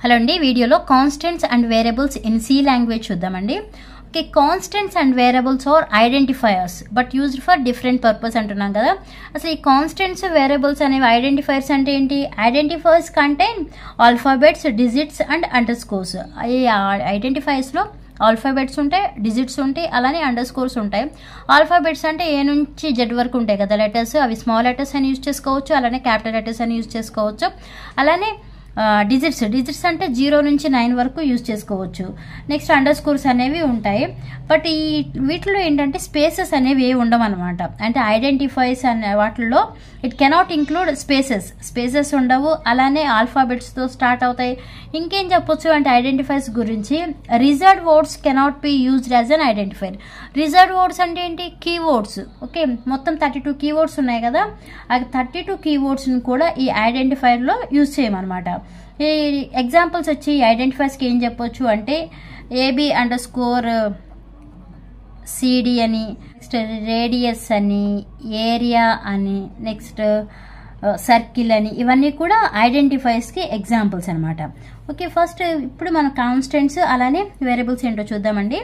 Hello అండి, వీడియోలో constants and variables in C language చూద్దామండి. Okay, constants and variables are identifiers but used for different purpose అంటున్నాం కదా. అసలు ఈ కాన్స్టెంట్స్ వేరియబుల్స్ అనేవి ఐడెంటిఫైయర్స్ అంటే ఏంటి? Identifiers contain alphabets, digits and under scores. ఈ ఐడెంటిఫైయర్స్లో ఆల్ఫాబెట్స్ ఉంటాయి, డిజిట్స్ ఉంటాయి, అలానే అండర్ స్కోర్స్ ఉంటాయి. ఆల్ఫాబెట్స్ అంటే ఏ నుంచి జెడ్ వరకు ఉంటాయి కదా లెటర్స్, అవి స్మాల్ లెటర్స్ అని యూజ్ చేసుకోవచ్చు, అలానే క్యాపిటల్ లెటర్స్ అని యూజ్ చేసుకోవచ్చు. అలానే డిజిట్స్ అంటే 0 నుంచి 9 వరకు యూజ్ చేసుకోవచ్చు. నెక్స్ట్ అండర్ స్కోర్స్ అనేవి ఉంటాయి. బట్ ఈ వీటిలో ఏంటంటే స్పేసెస్ అనేవి ఏవి ఉండవు అనమాట. అంటే ఐడెంటిఫైస్ అనే వాటిల్లో ఇట్ కెనాట్ ఇంక్లూడ్ స్పేసెస్ ఉండవు. అలానే ఆల్ఫాబెట్స్తో స్టార్ట్ అవుతాయి. ఇంకేం చెప్పొచ్చు అంటే ఐడెంటిఫైస్ గురించి, reserved words cannot be used as an identifier. Reserved words అంటే ఏంటి? కీవర్డ్స్. ఓకే, మొత్తం 32 కీవర్డ్స్ ఉన్నాయి కదా, ఆ 32 కీవర్డ్స్ని కూడా ఈ ఐడెంటిఫైర్లో యూజ్ చేయమన్నమాట. ఈ ఎగ్జాంపుల్స్ వచ్చి ఐడెంటిఫైర్స్కి ఏం చెప్పొచ్చు అంటే AB_CD అని, నెక్స్ట్ రేడియస్ అని, ఏరియా అని, నెక్స్ట్ సర్కిల్ అని, ఇవన్నీ కూడా ఐడెంటిఫైర్స్కి ఎగ్జాంపుల్స్ అనమాట. ఓకే, ఫస్ట్ ఇప్పుడు మన కాన్స్టెంట్స్ అలానే వేరియబుల్స్ ఏంటో చూద్దామండి.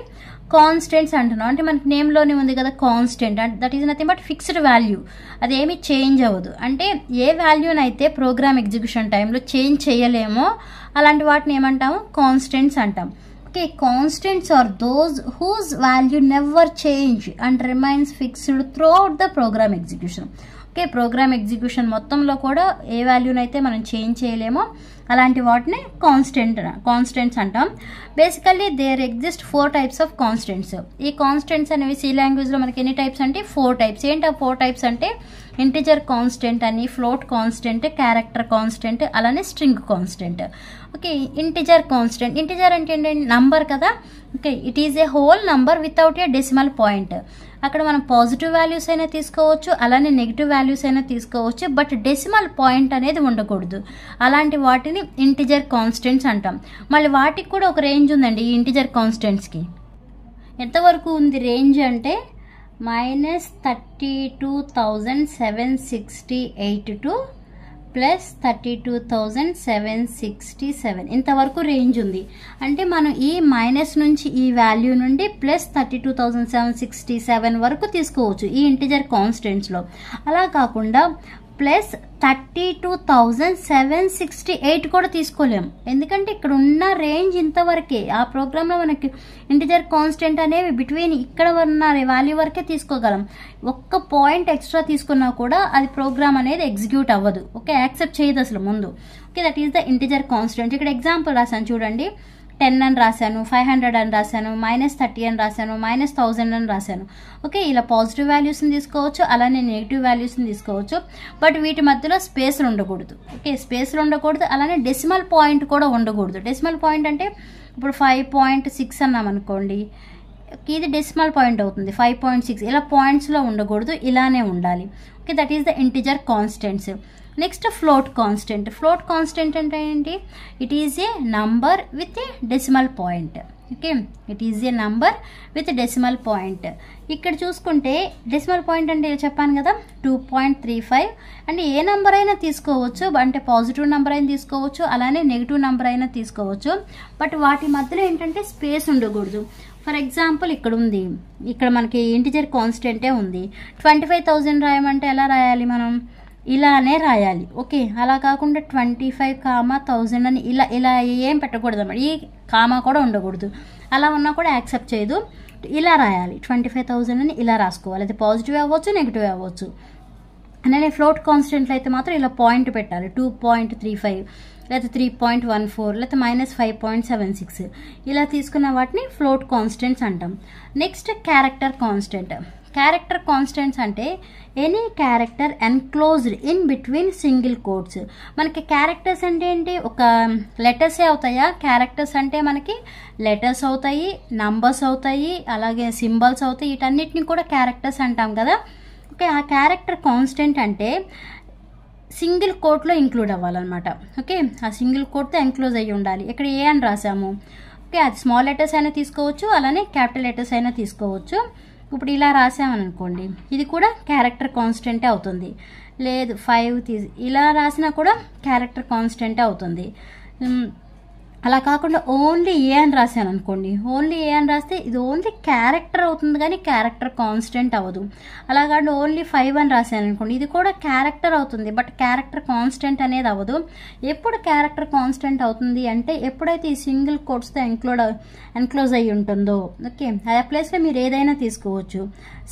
కాన్స్టెంట్స్ అంటున్నాం అంటే మనకి నేమ్లోనే ఉంది కదా constant, that is nothing but fixed value. అదేమి చేంజ్ అవ్వదు. అంటే ఏ వాల్యూనైతే ప్రోగ్రామ్ ఎగ్జిక్యూషన్ టైంలో చేంజ్ చేయలేమో అలాంటి వాటిని ఏమంటాము? కాన్స్టెంట్స్ అంటాం. Okay, constants are those whose value never change and remains fixed throughout the program execution. Okay, program execution మొత్తంలో కూడా ఏ వాల్యూనైతే మనం చేంజ్ చేయలేమో అలాంటి వాటిని కాన్స్టెంట్స్ అంటాం. Basically there exist 4 types of constants. ఈ కాన్స్టెంట్స్ అనేవి సి లాంగ్వేజ్లో మనకి ఎన్ని టైప్స్ అంటే 4 టైప్స్. ఏంటి ఆ 4 టైప్స్ అంటే ఇంటిజర్ కాన్స్టెంట్ అని, ఫ్లోట్ కాన్స్టెంట్, క్యారెక్టర్ కాన్స్టెంట్, అలానే string constant. Okay, integer constant. Integer అంటే ఏంటంటే నంబర్ కదా. Okay, it is a whole number without a decimal point. అక్కడ మనం పాజిటివ్ వాల్యూస్ అయినా తీసుకోవచ్చు, అలానే నెగిటివ్ వాల్యూస్ అయినా తీసుకోవచ్చు, బట్ డెసిమల్ పాయింట్ అనేది ఉండకూడదు. అలాంటి వాటిని ఇంటిజర్ కాన్స్టెంట్స్ అంటాం. మళ్ళీ వాటికి కూడా ఒక రేంజ్ ఉందండి. ఈ ఇంటిజర్ కాన్స్టెంట్స్కి ఎంతవరకు ఉంది రేంజ్ అంటే -32,768 టు +32,767 ఇంతవరకు రేంజ్ ఉంది. అంటే మనం ఈ మైనస్ నుంచి ఈ వాల్యూ నుండి +32,767 వరకు తీసుకోవచ్చు ఈ ఇంటిజర్ కాన్స్టెంట్స్లో. అలా కాకుండా +32,768 కూడా తీసుకోలేము. ఎందుకంటే ఇక్కడ ఉన్న రేంజ్ ఇంతవరకే. ఆ ప్రోగ్రాంలో మనకి ఇంటిజర్ కాన్స్టెంట్ అనేవి బిట్వీన్ ఇక్కడ ఉన్న వాల్యూ వరకే తీసుకోగలం. ఒక్క పాయింట్ ఎక్స్ట్రా తీసుకున్నా కూడా అది ప్రోగ్రామ్ అనేది ఎగ్జిక్యూట్ అవ్వదు. ఓకే, యాక్సెప్ట్ చేయదు అసలు ముందు. Okay, that is the integer constant. ఇక్కడ ఎగ్జాంపుల్ రాశాను చూడండి. 10 అని రాశాను, 500 అని రాశాను, -30 అని రాశాను, -1000 అని రాశాను. ఓకే, ఇలా పాజిటివ్ వాల్యూస్ని తీసుకోవచ్చు, అలానే నెగిటివ్ వాల్యూస్ని తీసుకోవచ్చు. బట్ వీటి మధ్యలో స్పేస్లు ఉండకూడదు. ఓకే, స్పేస్లు ఉండకూడదు, అలానే డెసిమల్ పాయింట్ కూడా ఉండకూడదు. డెసిమల్ పాయింట్ అంటే ఇప్పుడు 5.6 అన్నాం అనుకోండి, ఇది డెసిమల్ పాయింట్ అవుతుంది 5.6. ఇలా పాయింట్స్లో ఉండకూడదు, ఇలానే ఉండాలి. Okay, that is the integer constants. Next float constant. Float constant అంటే ఏంటి? It is a number with a decimal point. Okay, it is a number with decimal point. ఇక్కడ చూసుకుంటే డెసిమల్ పాయింట్ అంటే చెప్పాను కదా 2.35. అంటే ఏ నెంబర్ అయినా తీసుకోవచ్చు, అంటే పాజిటివ్ నెంబర్ అయినా తీసుకోవచ్చు, అలానే నెగిటివ్ నెంబర్ అయినా తీసుకోవచ్చు. బట్ వాటి మధ్యలో ఏంటంటే స్పేస్ ఉండకూడదు. ఫర్ ఎగ్జాంపుల్ ఇక్కడ ఉంది, ఇక్కడ మనకి ఇంటిజర్ కాన్స్టెంటే ఉంది. 25,000 రాయమంటే ఎలా రాయాలి? మనం ఇలానే రాయాలి. ఓకే, అలా కాకుండా 25,1000 అని ఇలా ఏం పెట్టకూడదు అన్నమాట. ఈ కామా కూడా ఉండకూడదు. అలా ఉన్నా కూడా యాక్సెప్ట్ చేయదు. ఇలా రాయాలి, 25,000 అని ఇలా రాసుకోవాలి. అది పాజిటివ్ అవ్వచ్చు, నెగిటివ్ అవ్వచ్చు. అలానే ఫ్లోట్ కాన్స్టెంట్లు అయితే మాత్రం ఇలా పాయింట్ పెట్టాలి. 2.35 లేకపోతే 3.14 లేకపోతే -5.76 ఇలా తీసుకున్న వాటిని ఫ్లోట్ కాన్స్టెంట్స్ అంటాం. Next character constant. Character constants అంటే any character enclosed in between single quotes. మనకి క్యారెక్టర్స్ అంటే ఏంటి? ఒక లెటర్సే అవుతాయా? క్యారెక్టర్స్ అంటే మనకి లెటర్స్ అవుతాయి, నంబర్స్ అవుతాయి, అలాగే సింబల్స్ అవుతాయి. వీటన్నిటిని కూడా క్యారెక్టర్స్ అంటాం కదా. ఓకే, ఆ క్యారెక్టర్ కాన్స్టెంట్ అంటే సింగిల్ కోట్లో ఇంక్లూడ్ అవ్వాలన్నమాట. ఓకే, ఆ సింగిల్ కోట్తో ఎన్క్లోజ్ అయ్యి ఉండాలి. ఇక్కడ ఏ అని రాసాము. ఓకే, అది స్మాల్ లెటర్స్ అయినా తీసుకోవచ్చు, అలానే క్యాపిటల్ లెటర్స్ అయినా తీసుకోవచ్చు. ఇప్పుడు ఇలా రాసామని అనుకోండి, ఇది కూడా క్యారెక్టర్ కాన్స్టెంటే అవుతుంది. లేదు 5 ఇలా రాసినా కూడా క్యారెక్టర్ కాన్స్టెంటే అవుతుంది. అలా కాకుండా ఓన్లీ ఏ అని రాశాను అనుకోండి, ఓన్లీ ఏ అని రాస్తే ఇది ఓన్లీ క్యారెక్టర్ అవుతుంది కానీ క్యారెక్టర్ కాన్స్టెంట్ అవ్వదు. అలా కాకుండా ఓన్లీ 5 అని రాశాను అనుకోండి, ఇది కూడా క్యారెక్టర్ అవుతుంది బట్ క్యారెక్టర్ కాన్స్టెంట్ అనేది అవ్వదు. ఎప్పుడు క్యారెక్టర్ కాన్స్టెంట్ అవుతుంది అంటే ఎప్పుడైతే ఈ సింగిల్ కోట్స్తో ఎన్క్లోజ్ అయ్యి ఉంటుందో. ఓకే, ఆ ప్లేస్లో మీరు ఏదైనా తీసుకోవచ్చు.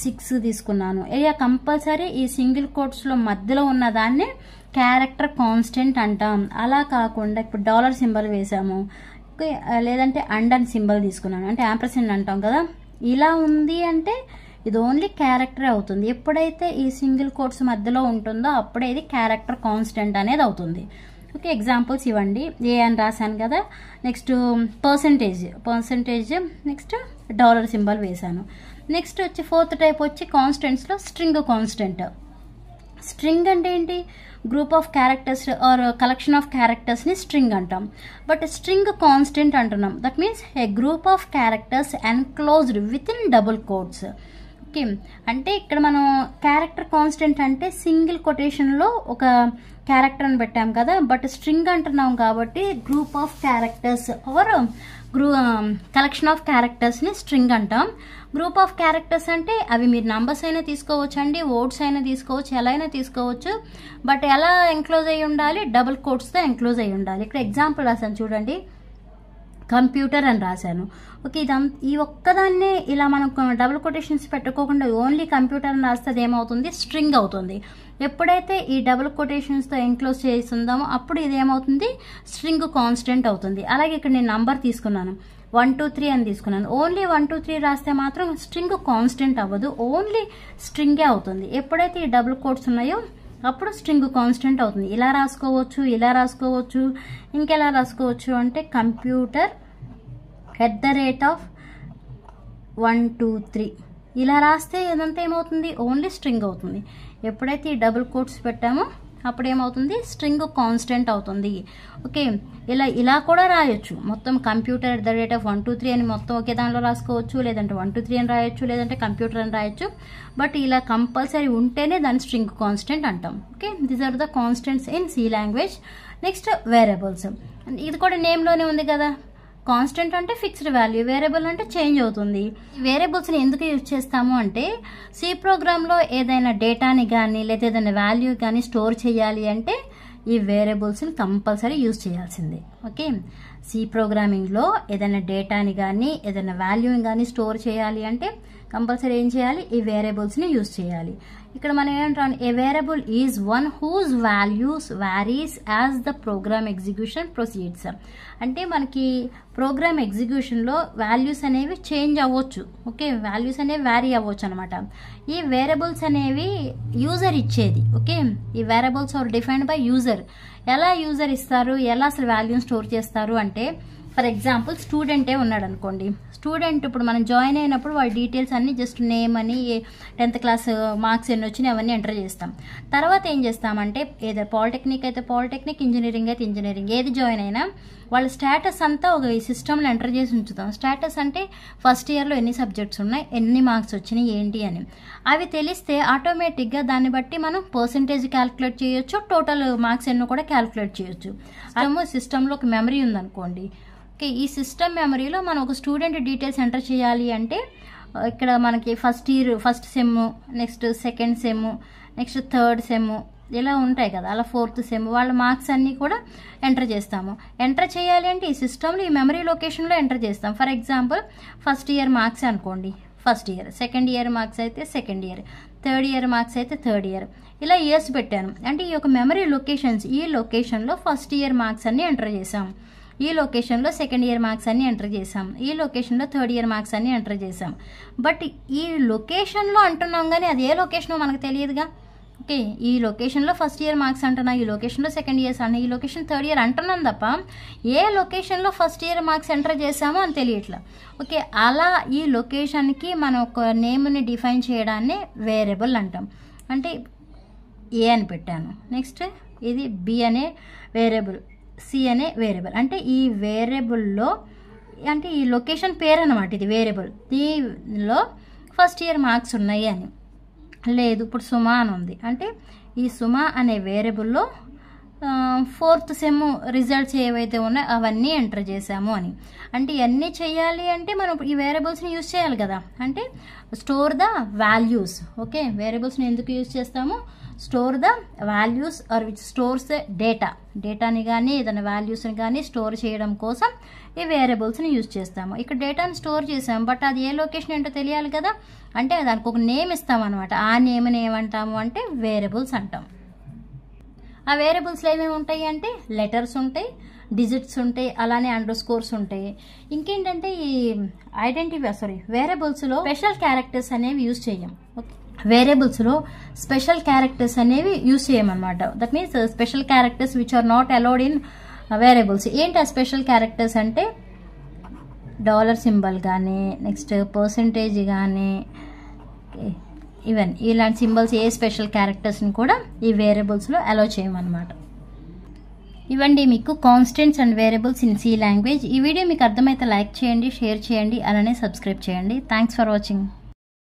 6 తీసుకున్నాను, ఏరియా కంపల్సరీ ఈ సింగిల్ కోట్స్లో మధ్యలో ఉన్న దాన్ని క్యారెక్టర్ కాన్స్టెంట్ అంటాం. అలా కాకుండా ఇప్పుడు డాలర్ సింబల్ వేసాము, లేదంటే అండర్ సింబల్ తీసుకున్నాను అంటే యాంపర్సెంట్ అంటాం కదా, ఇలా ఉంది అంటే ఇది ఓన్లీ క్యారెక్టర్ అవుతుంది. ఎప్పుడైతే ఈ సింగిల్ కోట్స్ మధ్యలో ఉంటుందో అప్పుడే ఇది క్యారెక్టర్ కాన్స్టెంట్ అనేది అవుతుంది. ఓకే, ఎగ్జాంపుల్స్ ఇవ్వండి. ఏ అని రాశాను కదా, next percentage, next dollar symbol వేసాను. నెక్స్ట్ వచ్చి 4th టైప్ వచ్చి కాన్స్టెంట్స్లో స్ట్రింగ్ కాన్స్టెంట్. స్ట్రింగ్ అంటే ఏంటి, group of characters or collection of క్యారెక్టర్స్ని స్ట్రింగ్ అంటాం. బట్ స్ట్రింగ్ కాన్స్టెంట్ అంటున్నాం, that means a group of characters enclosed with in double quotes. Okay, అంటే ఇక్కడ మనం క్యారెక్టర్ కాన్స్టెంట్ అంటే సింగిల్ కొటేషన్లో ఒక క్యారెక్టర్ అని పెట్టాం కదా, బట్ స్ట్రింగ్ అంటున్నాం కాబట్టి group of characters or collection of క్యారెక్టర్స్ని స్ట్రింగ్ అంటాం. గ్రూప్ ఆఫ్ క్యారెక్టర్స్ అంటే అవి మీరు నంబర్స్ అయినా తీసుకోవచ్చు అండి, వర్డ్స్ అయినా తీసుకోవచ్చు, ఎలా అయినా తీసుకోవచ్చు. బట్ ఎలా ఎంక్లోజ్ అయ్యి ఉండాలి, డబుల్ కోట్స్తో ఎంక్లోజ్ అయ్యి ఉండాలి. ఇక్కడ ఎగ్జాంపుల్ రాశాను చూడండి, కంప్యూటర్ అని రాశాను. ఓకే, ఈ ఒక్కదాన్నే ఇలా మనం డబుల్ కొటేషన్స్ పెట్టుకోకుండా ఓన్లీ కంప్యూటర్ అని రాస్తే అది ఏమవుతుంది, స్ట్రింగ్ అవుతుంది. ఎప్పుడైతే ఈ డబుల్ కొటేషన్స్తో ఎంక్లోజ్ చేస్తుందామో అప్పుడు ఇది ఏమవుతుంది, స్ట్రింగ్ కాన్స్టెంట్ అవుతుంది. అలాగే ఇక్కడ నేను నంబర్ తీసుకున్నాను, 1 2 3 అని తీసుకున్నాను. ఓన్లీ 1 2 3 రాస్తే మాత్రం స్ట్రింగ్ కాన్స్టెంట్ అవ్వదు, ఓన్లీ స్ట్రింగే అవుతుంది. ఎప్పుడైతే ఈ డబుల్ కోట్స్ ఉన్నాయో అప్పుడు స్ట్రింగ్ కాన్స్టెంట్ అవుతుంది. ఇలా రాసుకోవచ్చు, ఇలా రాసుకోవచ్చు, ఇంకెలా రాసుకోవచ్చు అంటే కంప్యూటర్ @123 ఇలా రాస్తే ఇదంతా ఏమవుతుంది, ఓన్లీ స్ట్రింగ్ అవుతుంది. ఎప్పుడైతే ఈ డబుల్ కోట్స్ పెట్టామో అప్పుడు ఏమవుతుంది, స్ట్రింగ్ కాన్స్టెంట్ అవుతుంది. ఓకే, ఇలా కూడా రాయొచ్చు, మొత్తం కంప్యూటర్ @123 అని మొత్తం ఒకే దానిలో రాసుకోవచ్చు, లేదంటే 123 అని రాయొచ్చు, లేదంటే కంప్యూటర్ అని రాయొచ్చు. బట్ ఇలా కంపల్సరీ ఉంటేనే దాన్ని స్ట్రింగ్ కాన్స్టెంట్ అంటాం. Okay, these are the constants in C language. Next variables, ఇది కూడా నేమ్లోనే ఉంది కదా. కాన్స్టెంట్ అంటే ఫిక్స్డ్ వాల్యూ, వేరియబుల్ అంటే చేంజ్ అవుతుంది. వేరియబుల్స్ని ఎందుకు యూజ్ చేస్తాము అంటే సి ప్రోగ్రాంలో ఏదైనా డేటాని కానీ లేదా ఏదైనా వాల్యూ కానీ స్టోర్ చేయాలి అంటే ఈ వేరియబుల్స్ని కంపల్సరీ యూజ్ చేయాల్సిందే. ఓకే, సి ప్రోగ్రామింగ్లో ఏదైనా డేటాని కానీ ఏదైనా వాల్యూని కానీ స్టోర్ చేయాలి అంటే కంపల్సరీ ఏం చేయాలి, ఈ వేరియబుల్స్ని యూజ్ చేయాలి. ఇక్కడ మనం ఏమంటాం, a variable is one whose values varies as the program execution proceeds. అంటే మనకి ప్రోగ్రామ్ ఎగ్జిక్యూషన్లో వాల్యూస్ అనేవి చేంజ్ అవ్వచ్చు. ఓకే, వాల్యూస్ అనేవి వ్యారీ అవ్వచ్చు అనమాట. ఈ వేరియబుల్స్ అనేవి యూజర్ ఇచ్చేది. ఓకే, ఈ variables are defined by user. ఎలా యూజర్ ఇస్తారు, ఎలా అసలు వాల్యూని స్టోర్ చేస్తారు అంటే, ఫర్ ఎగ్జాంపుల్ స్టూడెంటే ఉన్నాడు అనుకోండి. స్టూడెంట్ ఇప్పుడు మనం జాయిన్ అయినప్పుడు వాళ్ళ డీటెయిల్స్ అన్ని జస్ట్ నేమ్ అని 10th క్లాస్ మార్క్స్ ఎన్ని వచ్చినాయి అవన్నీ ఎంటర్ చేస్తాం. తర్వాత ఏం చేస్తామంటే ఏదో పాలిటెక్నిక్ అయితే పాలిటెక్నిక్, ఇంజనీరింగ్ అయితే ఇంజనీరింగ్, ఏది జాయిన్ అయినా వాళ్ళ స్టేటస్ అంతా ఒక ఈ సిస్టంలో ఎంటర్ చేసి ఉంచుతాం. స్టేటస్ అంటే ఫస్ట్ ఇయర్లో ఎన్ని సబ్జెక్ట్స్ ఉన్నాయి, ఎన్ని మార్క్స్ వచ్చినాయి ఏంటి అని. అవి తెలిస్తే ఆటోమేటిక్గా దాన్ని బట్టి మనం పర్సంటేజ్ క్యాలిక్యులేట్ చేయొచ్చు, టోటల్ మార్క్స్ ఎన్నో కూడా క్యాలిక్యులేట్ చేయొచ్చు. సిస్టంలో ఒక మెమరీ ఉందనుకోండి. ఓకే, ఈ సిస్టమ్ మెమరీలో మనం ఒక స్టూడెంట్ డీటెయిల్స్ ఎంటర్ చేయాలి అంటే ఇక్కడ మనకి first sem, next second sem, next third sem ఇలా ఉంటాయి కదా, అలా 4th సెమ్ వాళ్ళ మార్క్స్ అన్నీ కూడా ఎంటర్ చేస్తాము. ఎంటర్ చేయాలి అంటే ఈ సిస్టంలో ఈ మెమరీ లొకేషన్లో ఎంటర్ చేస్తాం. For example first year marks అనుకోండి, first year, second year marks అయితే second year, third year marks అయితే థర్డ్ ఇయర్, ఇలా ఇయర్స్ పెట్టాను. అంటే ఈ యొక్క మెమరీ లొకేషన్స్, ఈ లొకేషన్లో ఫస్ట్ ఇయర్ మార్క్స్ అన్ని ఎంటర్ చేసాం, ఈ లొకేషన్లో సెకండ్ ఇయర్ మార్క్స్ అన్ని ఎంటర్ చేసాం, ఈ లొకేషన్లో థర్డ్ ఇయర్ మార్క్స్ అన్ని ఎంటర్ చేసాం. బట్ ఈ లొకేషన్లో అంటున్నాం కానీ అది ఏ లొకేషనో మనకు తెలియదుగా. ఓకే, ఈ లొకేషన్లో ఫస్ట్ ఇయర్ మార్క్స్ అంటున్నా, ఈ లొకేషన్లో సెకండ్ ఇయర్స్ అన్నా, ఈ లొకేషన్ థర్డ్ ఇయర్ అంటున్నాం తప్ప ఏ లొకేషన్లో ఫస్ట్ ఇయర్ మార్క్స్ ఎంటర్ చేసామో అని తెలియట్లా. ఓకే, అలా ఈ లొకేషన్కి మనం ఒక నేమ్ని డిఫైన్ చేయడాన్ని వేరియబుల్ అంటాం. అంటే ఏ అని పెట్టాను, నెక్స్ట్ ఇది బి అనే వేరియబుల్, సి అనే వేరియబుల్. అంటే ఈ వేరియబుల్లో అంటే ఈ లొకేషన్ పేరు అన్నమాట, ఇది వేరియబుల్. దీనిలో ఫస్ట్ ఇయర్ మార్క్స్ ఉన్నాయి అని లేదు. ఇప్పుడు సుమా అని ఉంది అంటే ఈ సుమా అనే వేరియబుల్లో 4th సెమ్ రిజల్ట్స్ ఏవైతే ఉన్నాయో అవన్నీ ఎంటర్ చేసాము అని. అంటే ఇవన్నీ చేయాలి అంటే మనం ఈ వేరియబుల్స్ని యూజ్ చేయాలి కదా. అంటే స్టోర్ ద వాల్యూస్. ఓకే, వేరియబుల్స్ని ఎందుకు యూజ్ చేస్తాము? Store the values are which stores the డేటాని కానీ ఏదైనా వాల్యూస్ని కానీ స్టోర్ చేయడం కోసం ఈ వేరియబుల్స్ని యూజ్ చేస్తాము. ఇక్కడ డేటాని స్టోర్ చేసాము, బట్ అది ఏ లొకేషన్ ఏంటో తెలియాలి కదా. అంటే దానికి ఒక నేమ్ ఇస్తాం అనమాట. ఆ నేమ్ని ఏమంటాము అంటే వేరియబుల్స్ అంటాం. ఆ వేరియబుల్స్లో ఏమేమి ఉంటాయి అంటే లెటర్స్ ఉంటాయి, డిజిట్స్ ఉంటాయి, అలానే అండర్స్కోర్స్ ఉంటాయి. ఇంకేంటంటే ఈ వేరియబుల్స్లో స్పెషల్ క్యారెక్టర్స్ అనేవి యూజ్ చేయం. ఓకే, వేరియబుల్స్లో స్పెషల్ క్యారెక్టర్స్ అనేవి యూజ్ చేయమన్నమాట. That means special characters which are not allowed in variables. ఏంటి ఆ స్పెషల్ క్యారెక్టర్స్ అంటే $సింబల్ కానీ, నెక్స్ట్ పర్సంటేజ్ కానీ, ఈవెన్ ఇలాంటి సింబల్స్ ఏ స్పెషల్ క్యారెక్టర్స్ని కూడా ఈ వేరియబుల్స్లో అలౌ చేయమన్నమాట. ఇవ్వండి మీకు constants and variables in C language. ఈ వీడియో మీకు అర్థమైతే లైక్ చేయండి, షేర్ చేయండి, అలానే సబ్స్క్రైబ్ చేయండి. Thanks for watching.